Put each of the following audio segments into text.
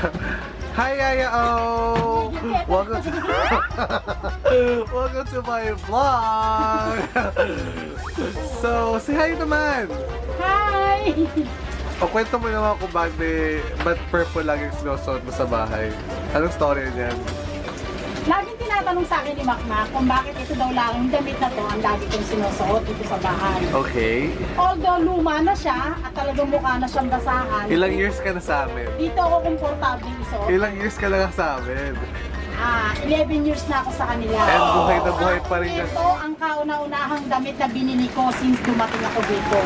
Hi, YAYA-O! Welcome to, welcome to my vlog! So, say hi naman! Hi! O, kwento mo naman kung ba't purple lagi sinusuot mo sa bahay. Anong story niyan? Laging tinatanong sa akin ni Makmak kung bakit ito daw lang yung damit na to ang lagi kong sinusuot dito sa bahay. Okay. Although luma na siya at talagang mukha na siyang basahan. Ilang years ka na sa amin? Dito ako komportable isuot. Ilang years ka na sa amin? 11 years na ako sa kanila. And buhay na buhay pa rin yan. Ito ang kauna-unahang damit na binili ko since dumating ako dito.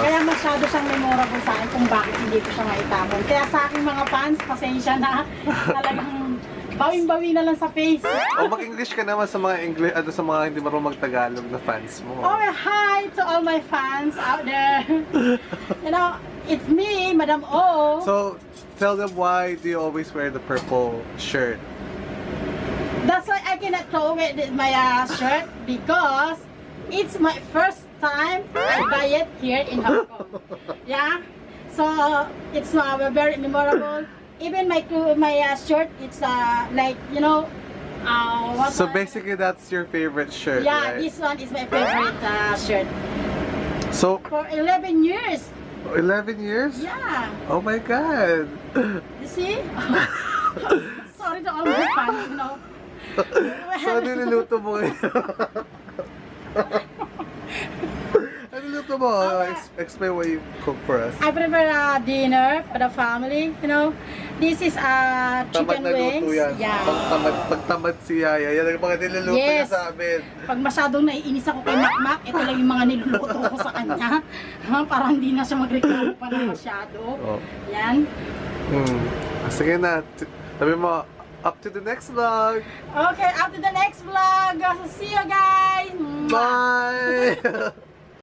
Kaya masyado siyang memorable sa akin kung bakit hindi ko siya maitapon. Kaya sa aking mga fans, pasensya na. Talagang bawing-bawi na lang sa face. O mag-English ka naman sa mga English, sa mga hindi marunong mag-Tagalog na fans mo. Oh, hi to all my fans out there. You know, it's me, Madam O. So, tell them why do you always wear the purple shirt? That's why I cannot throw away my shirt because it's my first time I buy it here in Hong Kong. Yeah, so it's very memorable. Even my shirt, it's like, you know, So basically that's your favorite shirt, yeah, right? this one is my favorite shirt. So, For 11 years. 11 years? Yeah. Oh my God! You see? Sorry to all my fans, you know. So, ano niluluto mo ngayon? Ano niluluto mo? Explain what you cook for us. I prepare dinner for the family, you know. This is chicken Tamad na wings. luto yan. Yeah. Pagtamad si Yaya, yan ang mga niluluto niya Yes. sa amin. Pag masyadong naiinis ako kay Makmak, ito lang yung mga niluluto ko sa kanya. Para hindi na siya magreklamo pa na masyado. Oh. Yan. Sige na. Sabi mo, up to the next vlog. Okay, up to the next vlog. So see you guys. Bye!